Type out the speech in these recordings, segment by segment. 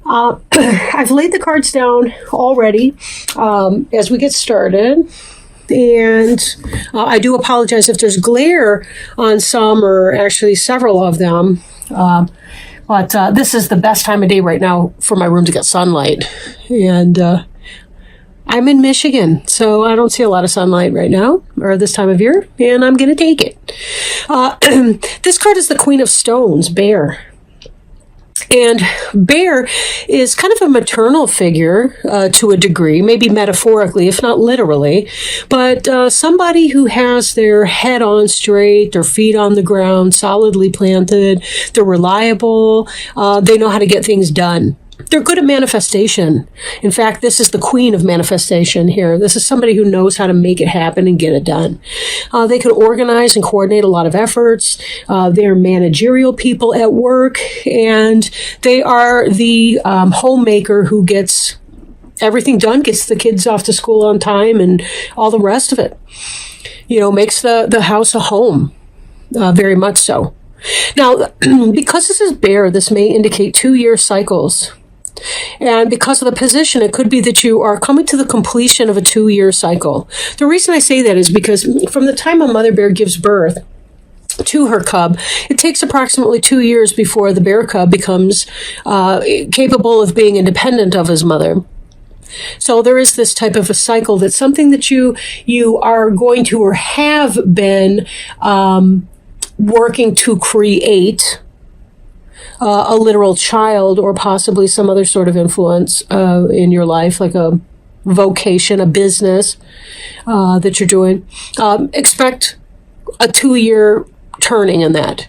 I've laid the cards down already as we get started. And I do apologize if there's glare on some or actually several of them. But this is the best time of day right now for my room to get sunlight. And I'm in Michigan, so I don't see a lot of sunlight right now, or this time of year, and I'm going to take it. This card is the Queen of Stones, Bear. And Bear is kind of a maternal figure to a degree, maybe metaphorically, if not literally, but somebody who has their head on straight, their feet on the ground, solidly planted, they're reliable, they know how to get things done. They're good at manifestation. In fact, this is the queen of manifestation here. This is somebody who knows how to make it happen and get it done. They can organize and coordinate a lot of efforts. They're managerial people at work, and they are the homemaker who gets everything done, gets the kids off to school on time, and all the rest of it. You know, makes the house a home, very much so. Now, because this is Bear, this may indicate 2-year cycles. And because of the position, it could be that you are coming to the completion of a 2-year cycle. The reason I say that is because from the time a mother bear gives birth to her cub, it takes approximately 2 years before the bear cub becomes capable of being independent of his mother. So there is this type of a cycle that's something that you are going to or have been working to create a literal child or possibly some other sort of influence in your life, like a vocation, a business that you're doing. Expect a 2-year turning in that.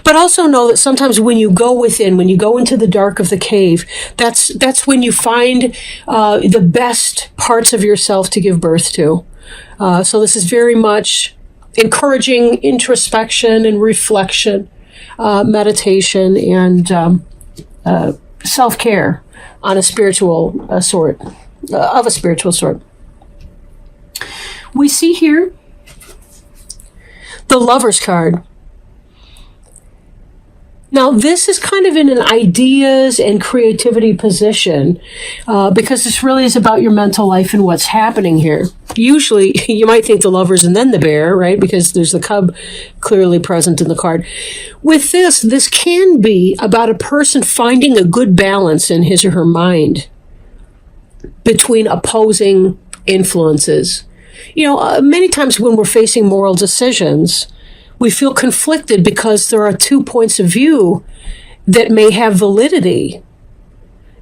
But also know that sometimes when you go within, when you go into the dark of the cave, that's when you find the best parts of yourself to give birth to. So this is very much encouraging introspection and reflection, meditation, and self-care on a spiritual sort, of a spiritual sort. We see here the Lover's card. Now, this is kind of in an ideas and creativity position because this really is about your mental life and what's happening here. Usually, you might think the Lovers and then the Bear, right? Because there's the cub clearly present in the card. With this can be about a person finding a good balance in his or her mind between opposing influences. You know, many times when we're facing moral decisions, we feel conflicted because there are 2 points of view that may have validity.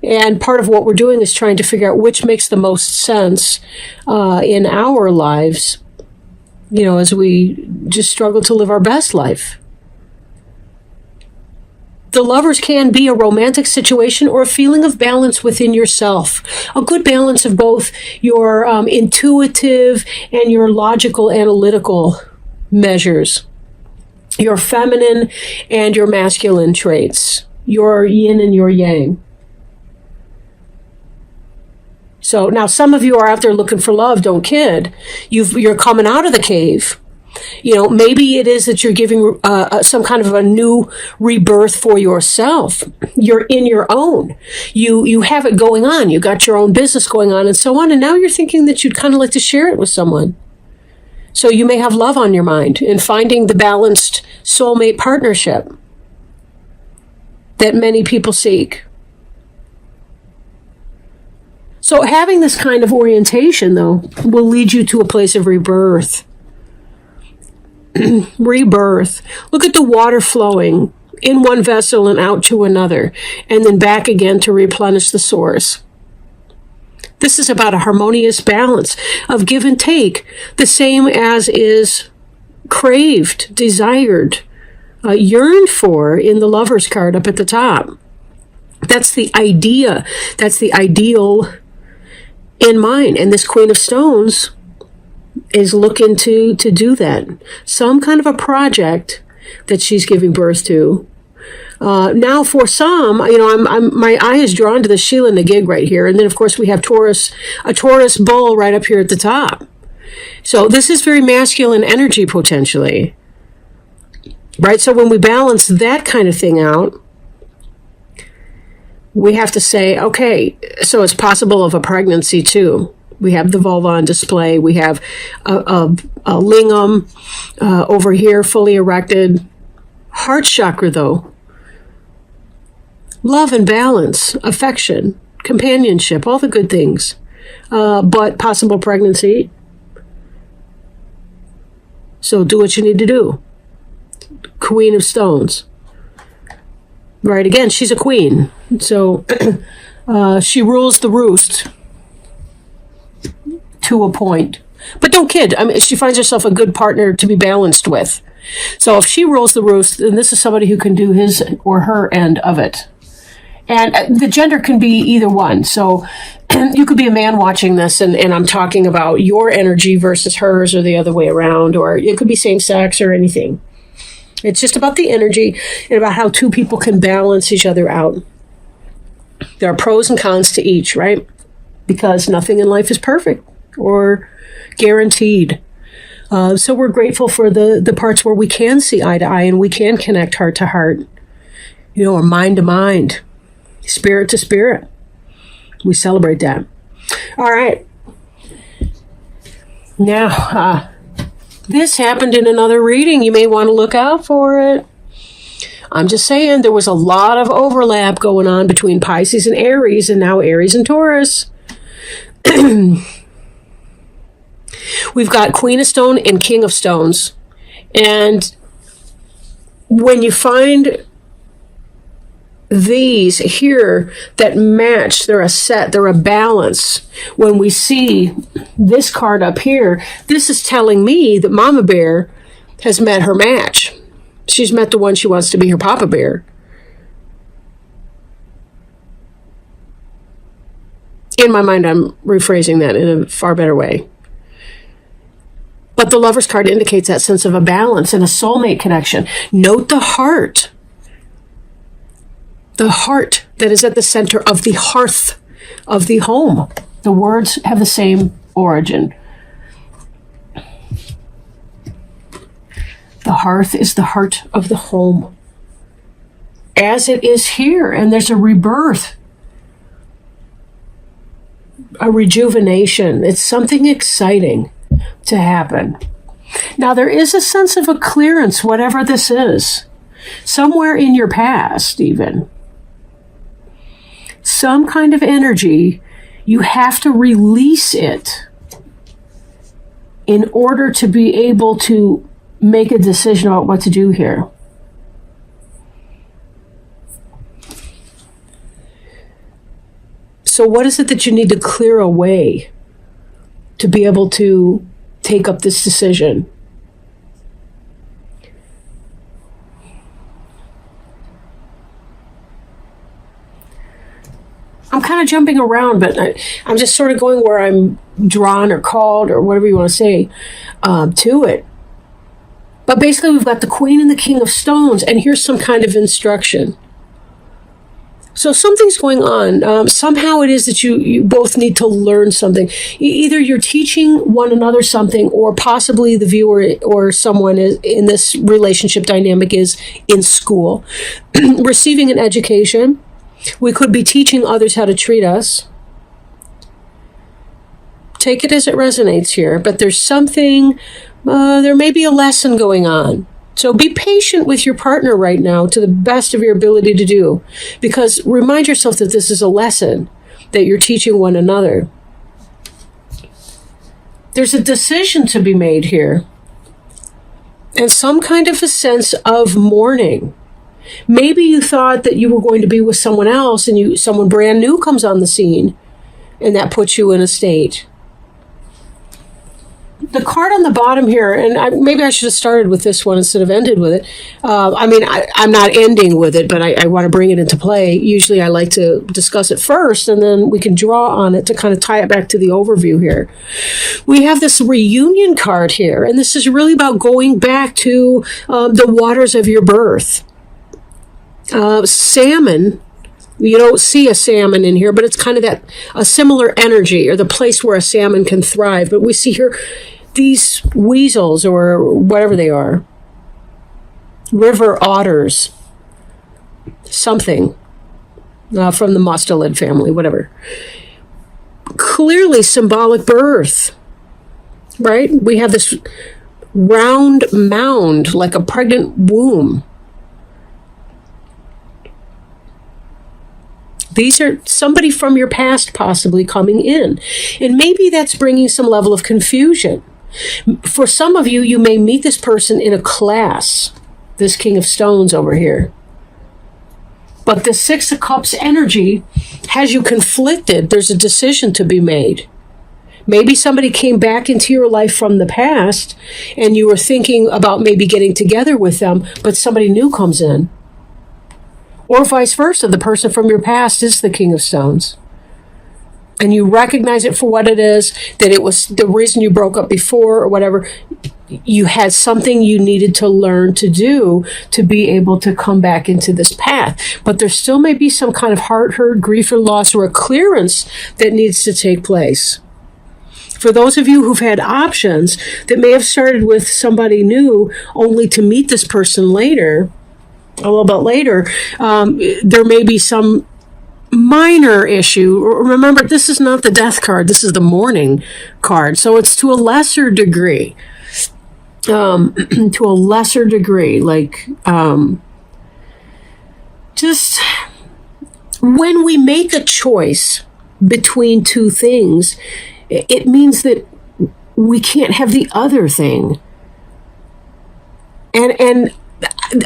And part of what we're doing is trying to figure out which makes the most sense in our lives, you know, as we just struggle to live our best life. The Lovers can be a romantic situation or a feeling of balance within yourself. A good balance of both your intuitive and your logical, analytical measures. Your feminine and your masculine traits, your yin and your yang. So now some of you are out there looking for love, don't kid. You're coming out of the cave. You know, maybe it is that you're giving some kind of a new rebirth for yourself. You're in your own. You have it going on. You got your own business going on and so on. And now you're thinking that you'd kind of like to share it with someone. So you may have love on your mind and finding the balanced soulmate partnership that many people seek. So having this kind of orientation, though, will lead you to a place of rebirth. Rebirth. Look at the water flowing in one vessel and out to another, and then back again to replenish the source. This is about a harmonious balance of give and take, the same as is craved, desired, yearned for in the Lover's card up at the top. That's the idea. That's the ideal in mind. And this Queen of Stones is looking to do that. Some kind of a project that she's giving birth to. Now, for some, you know, my eye is drawn to the Sheila Nagig right here. And then, of course, we have a Taurus bull right up here at the top. So this is very masculine energy, potentially. Right? So when we balance that kind of thing out, we have to say, okay, so it's possible of a pregnancy too. We have the vulva on display. We have a lingam over here, fully erected. Heart chakra, though. Love and balance, affection, companionship, all the good things. But possible pregnancy. So do what you need to do. Queen of Stones. Right, again, she's a queen. So she rules the roost to a point. But don't kid. I mean, she finds herself a good partner to be balanced with. So if she rules the roost, then this is somebody who can do his or her end of it. And the gender can be either one. So you could be a man watching this, and I'm talking about your energy versus hers, or the other way around, or it could be same sex or anything. It's just about the energy and about how two people can balance each other out. There are pros and cons to each, right? Because nothing in life is perfect or guaranteed. So we're grateful for the parts where we can see eye to eye and we can connect heart to heart, or mind to mind, spirit to spirit. We celebrate that. All right. Now, this happened in another reading. You may want to look out for it. I'm just saying there was a lot of overlap going on between Pisces and Aries, and now Aries and Taurus. We've got Queen of Stone and King of Stones. And when you find these here that match, they're a set, they're a balance. When we see this card up here, this is telling me that Mama Bear has met her match. She's met the one she wants to be her Papa Bear. In my mind, I'm rephrasing that in a far better way. But the Lover's card indicates that sense of a balance and a soulmate connection. Note the heart. The heart that is at the center of the hearth of the home. The words have the same origin. The hearth is the heart of the home. As it is here, and there's a rebirth, a rejuvenation. It's something exciting to happen. Now, there is a sense of a clearance, whatever this is, somewhere in your past, even. Some kind of energy, you have to release it in order to be able to make a decision about what to do here. So what is it that you need to clear away to be able to take up this decision? I'm kind of jumping around, but I'm just sort of going where I'm drawn or called or whatever you want to say to it. But basically, we've got the Queen and the King of Stones, and here's some kind of instruction. So something's going on. Somehow it is that you both need to learn something. Either you're teaching one another something, or possibly the viewer or someone is in this relationship dynamic is in school, receiving an education. We could be teaching others how to treat us. Take it as it resonates here, but there's something, there may be a lesson going on. So be patient with your partner right now to the best of your ability to do, because remind yourself that this is a lesson that you're teaching one another. There's a decision to be made here, and some kind of a sense of mourning. Maybe you thought that you were going to be with someone else, and someone brand new comes on the scene, and that puts you in a state. The card on the bottom here, and maybe I should have started with this one instead of ended with it. I'm not ending with it, but I want to bring it into play. Usually I like to discuss it first, and then we can draw on it to kind of tie it back to the overview here. We have this reunion card here, and this is really about going back to the waters of your birth. Salmon, you don't see a salmon in here, but it's kind of a similar energy, or the place where a salmon can thrive. But we see here these weasels, or whatever they are, river otters, something. from the mustelid family, whatever. Clearly symbolic birth, right? We have this round mound like a pregnant womb. These are somebody from your past possibly coming in. And maybe that's bringing some level of confusion. For some of you, you may meet this person in a class, this King of Stones over here. But the Six of Cups energy has you conflicted. There's a decision to be made. Maybe somebody came back into your life from the past and you were thinking about maybe getting together with them, but somebody new comes in. Or vice versa, the person from your past is the King of Stones. And you recognize it for what it is, that it was the reason you broke up before or whatever. You had something you needed to learn to do to be able to come back into this path. But there still may be some kind of heart hurt, grief, or loss, or a clearance that needs to take place. For those of you who've had options that may have started with somebody new only to meet this person later, a little bit later, there may be some minor issue. Remember, this is not the death card. This is the mourning card. So it's to a lesser degree. To a lesser degree. Like, just when we make a choice between two things, it means that we can't have the other thing. And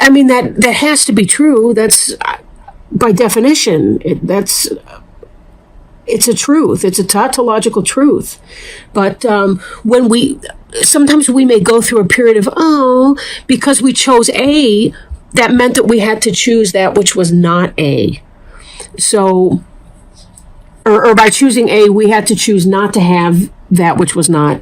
I mean, that has to be true. That's by definition, it's a truth. It's a tautological truth. But sometimes we may go through a period of, because we chose A, that meant that we had to choose that which was not A. So, or by choosing A, we had to choose not to have that which was not.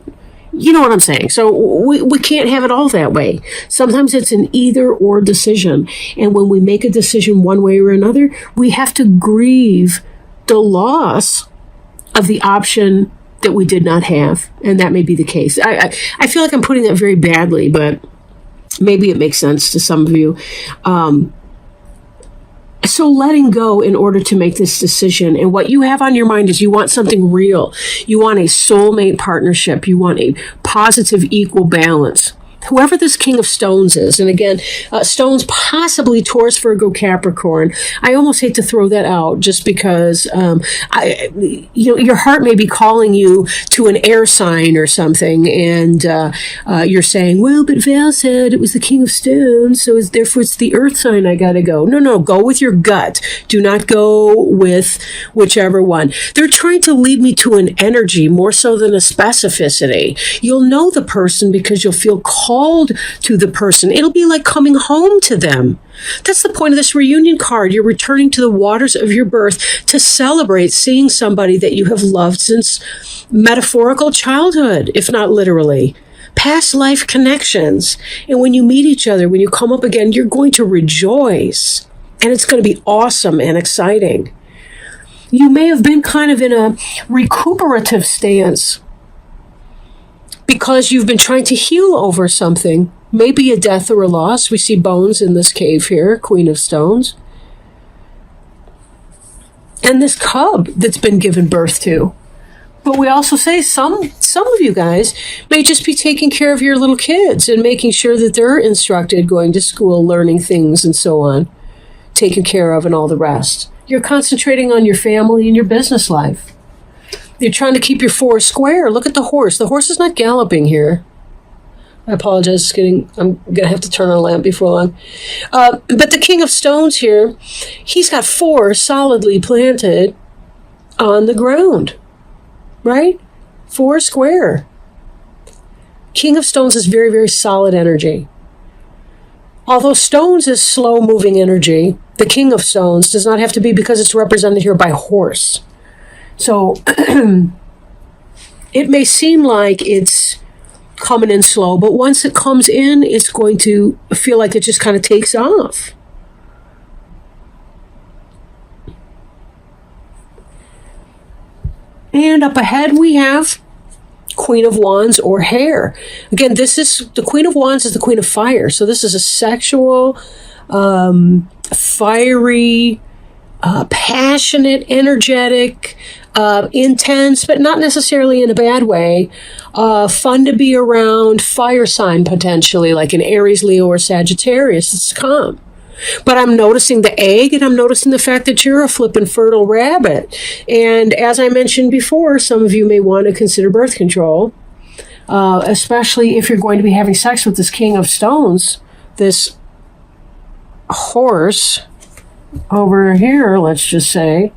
You know what I'm saying? So we can't have it all that way. Sometimes it's an either or decision. And when we make a decision one way or another, we have to grieve the loss of the option that we did not have. And that may be the case. I feel like I'm putting that very badly, but maybe it makes sense to some of you. So letting go in order to make this decision. And what you have on your mind is you want something real. You want a soulmate partnership. You want a positive, equal balance. Whoever this King of Stones is, and again, Stones possibly Taurus, Virgo, Capricorn. I almost hate to throw that out just because your heart may be calling you to an air sign or something, and you're saying, well, but Val said it was the King of Stones, so therefore it's the earth sign I gotta go. No, go with your gut. Do not go with whichever one. They're trying to lead me to an energy more so than a specificity. You'll know the person because you'll feel called to the person. It'll be like coming home to them. That's the point of this reunion card. You're returning to the waters of your birth to celebrate seeing somebody that you have loved since metaphorical childhood, if not literally. Past life connections. And when you meet each other, when you come up again, you're going to rejoice. And it's going to be awesome and exciting. You may have been kind of in a recuperative stance because you've been trying to heal over something. Maybe a death or a loss. We see bones in this cave here, Queen of Stones. And this cub that's been given birth to. But we also say some of you guys may just be taking care of your little kids and making sure that they're instructed, going to school, learning things and so on, taken care of and all the rest. You're concentrating on your family and your business life. You're trying to keep your four square. Look at the horse. The horse is not galloping here. I apologize. I'm going to have to turn on a lamp before long. But the King of Stones here, he's got four solidly planted on the ground. Right? Four square. King of Stones is very, very solid energy. Although Stones is slow-moving energy, the King of Stones does not have to be because it's represented here by horse. So it may seem like it's coming in slow, but once it comes in, it's going to feel like it just kind of takes off. And up ahead we have Queen of Wands or Hair. Again, the Queen of Wands is the Queen of Fire. So this is a sexual, fiery, passionate, energetic, intense, but not necessarily in a bad way. Fun to be around, fire sign potentially, like an Aries, Leo, or Sagittarius. It's calm. But I'm noticing the egg, and I'm noticing the fact that you're a flippin' fertile rabbit. And as I mentioned before, some of you may want to consider birth control, especially if you're going to be having sex with this King of Stones, this horse over here, let's just say.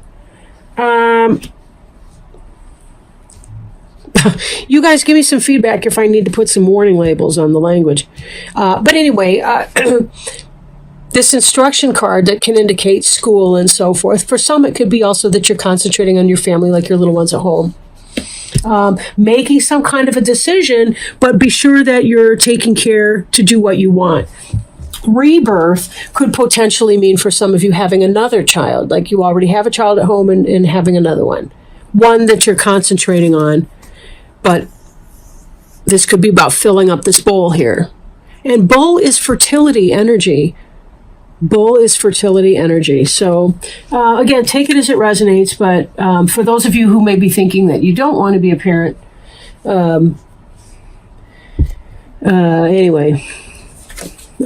You guys give me some feedback if I need to put some warning labels on the language. But anyway, this instruction card that can indicate school and so forth. For some, it could be also that you're concentrating on your family, like your little ones at home. Making some kind of a decision, but be sure that you're taking care to do what you want. Rebirth could potentially mean for some of you having another child, like you already have a child at home and having another one that you're concentrating on. But this could be about filling up this bowl here. And bowl is fertility energy. Bull is fertility energy. So, again, take it as it resonates. But for those of you who may be thinking that you don't want to be a parent, anyway,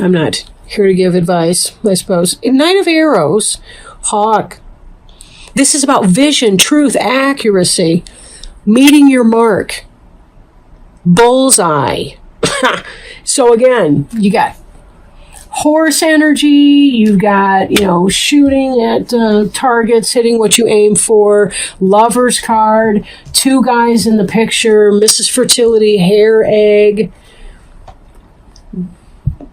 I'm not here to give advice, I suppose. Knight of Arrows, Hawk. This is about vision, truth, accuracy, meeting your mark. Bullseye. So, again, you got horse energy, you've got, shooting at targets, hitting what you aim for, lover's card, two guys in the picture, Mrs. Fertility, hair egg,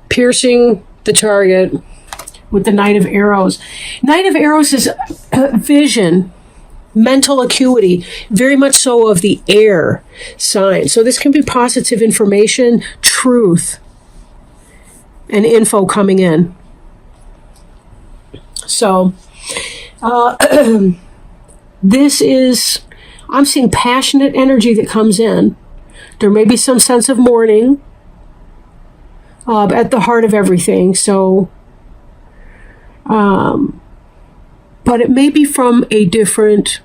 piercing the target with the Knight of Arrows. Knight of Arrows is vision, mental acuity, very much so of the air sign. So this can be positive information, truth, and info coming in. So this is, I'm seeing passionate energy that comes in. There may be some sense of mourning at the heart of everything. So, but it may be from a different,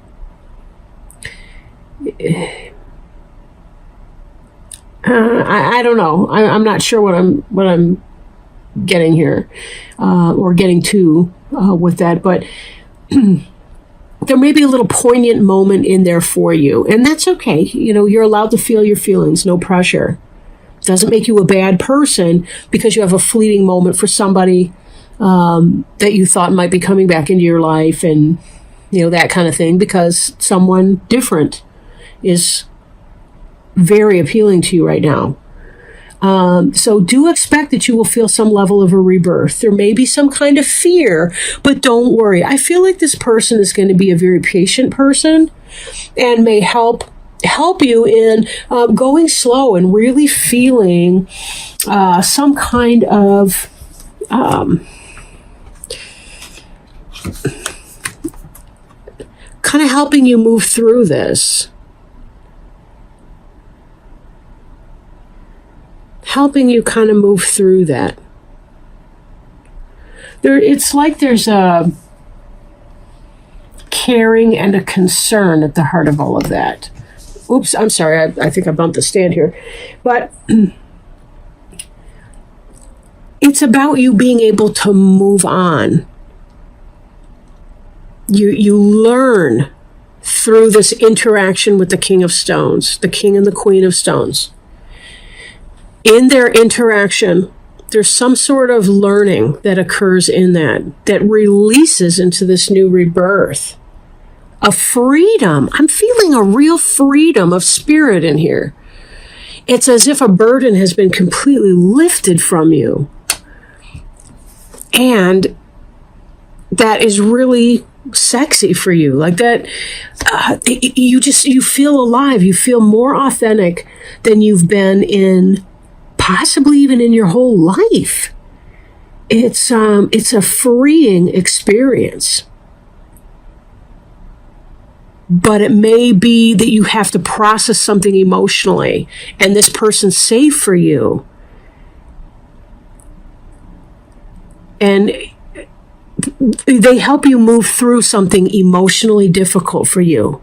I don't know. I'm not sure what I'm getting here, or getting to with that, but there may be a little poignant moment in there for you, and that's okay. You're allowed to feel your feelings, no pressure. Doesn't make you a bad person because you have a fleeting moment for somebody that you thought might be coming back into your life, and that kind of thing, because someone different is very appealing to you right now. So do expect that you will feel some level of a rebirth. There may be some kind of fear, but don't worry. I feel like this person is going to be a very patient person and may help you in going slow and really feeling some kind of kind of helping you move through this. Helping you kind of move through that. It's like there's a caring and a concern at the heart of all of that. Oops, I'm sorry. I think I bumped the stand here. But it's about you being able to move on. You learn through this interaction with the King of Stones, the King and the Queen of Stones. In their interaction, there's some sort of learning that occurs in that releases into this new rebirth. A freedom. I'm feeling a real freedom of spirit in here. It's as if a burden has been completely lifted from you. And that is really sexy for you. Like that, you feel alive. You feel more authentic than you've been in possibly even in your whole life. It's a freeing experience. But it may be that you have to process something emotionally, and this person's safe for you. And they help you move through something emotionally difficult for you,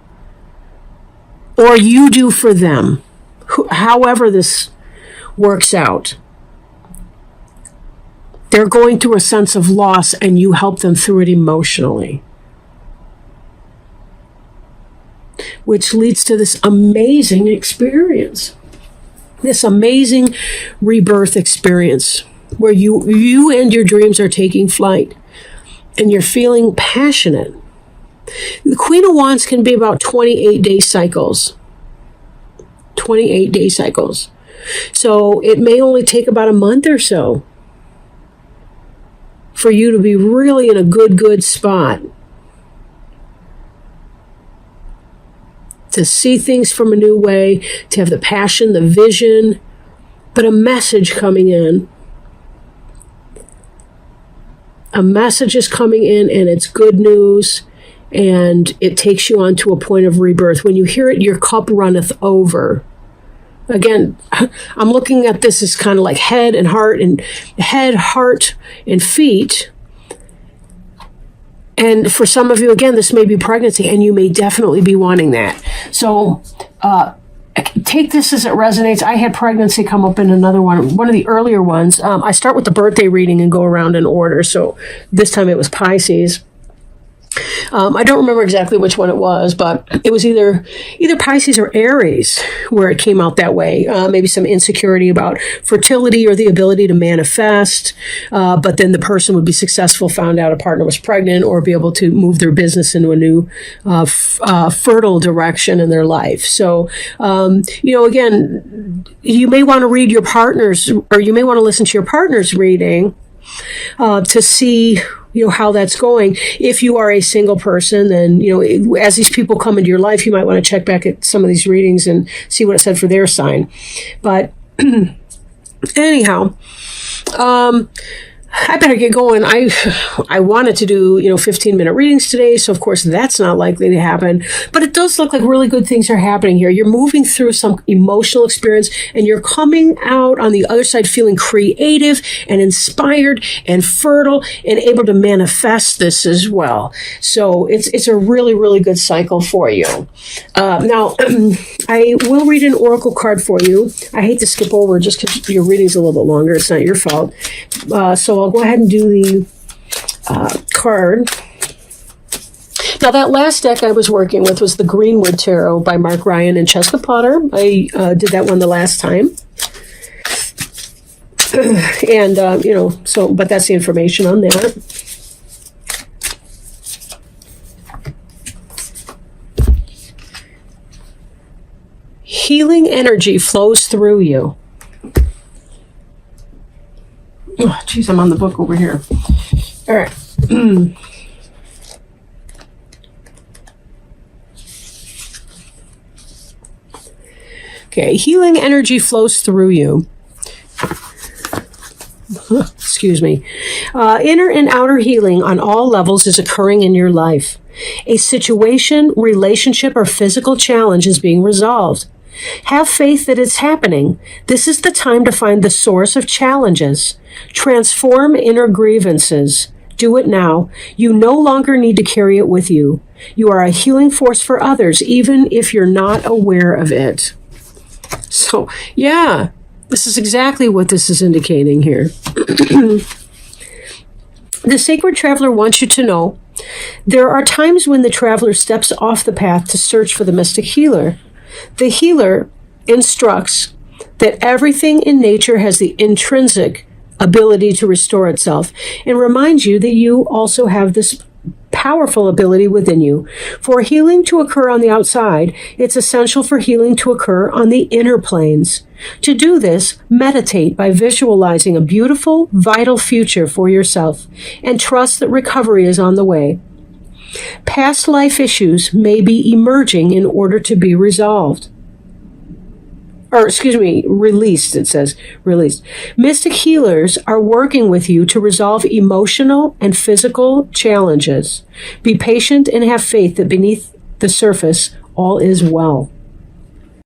or you do for them, however this works out. They're going through a sense of loss and you help them through it emotionally, which leads to this amazing experience, this amazing rebirth experience where you and your dreams are taking flight and you're feeling passionate. The Queen of Wands can be about 28-day cycles. 28-day cycles. So it may only take about a month or so for you to be really in a good spot to see things from a new way, to have the passion, the vision, but a message coming in. A message is coming in and it's good news, and it takes you on to a point of rebirth. When you hear it, your cup runneth over. Again, I'm looking at this as kind of like head, heart, and feet. And for some of you, again, this may be pregnancy, and you may definitely be wanting that. So take this as it resonates. I had pregnancy come up in another one of the earlier ones. I start with the birthday reading and go around in order. So this time it was Pisces. I don't remember exactly which one it was, but it was either Pisces or Aries where it came out that way. Maybe some insecurity about fertility or the ability to manifest, but then the person would be successful, found out a partner was pregnant, or be able to move their business into a new fertile direction in their life. So, again, you may want to read your partner's, or you may want to listen to your partner's reading to see how that's going. If you are a single person, then, as these people come into your life, you might want to check back at some of these readings and see what it said for their sign. But anyhow, I better get going. I wanted to do, 15-minute readings today, so of course that's not likely to happen. But it does look like really good things are happening here. You're moving through some emotional experience, and you're coming out on the other side feeling creative and inspired and fertile and able to manifest this as well. So it's a really, really good cycle for you. Now, I will read an oracle card for you. I hate to skip over just because your reading's a little bit longer. It's not your fault. So I'll go ahead and do the card. Now, that last deck I was working with was the Greenwood Tarot by Mark Ryan and Cheska Potter. I did that one the last time. And, but that's the information on that. Healing energy flows through you. Oh, geez, I'm on the book over here. All right. Okay, healing energy flows through you. Excuse me. Inner and outer healing on all levels is occurring in your life. A situation, relationship, or physical challenge is being resolved. Have faith that it's happening. This is the time to find the source of challenges. Transform inner grievances. Do it now. You no longer need to carry it with you. You are a healing force for others, even if you're not aware of it. So, yeah, this is exactly what this is indicating here. The sacred traveler wants you to know there are times when the traveler steps off the path to search for the mystic healer. The healer instructs that everything in nature has the intrinsic ability to restore itself, and reminds you that you also have this powerful ability within you. For healing to occur on the outside, it's essential for healing to occur on the inner planes. To do this, meditate by visualizing a beautiful, vital future for yourself, and trust that recovery is on the way. Past life issues may be emerging in order to be resolved. Released, it says, released. Mystic healers are working with you to resolve emotional and physical challenges. Be patient and have faith that beneath the surface, all is well.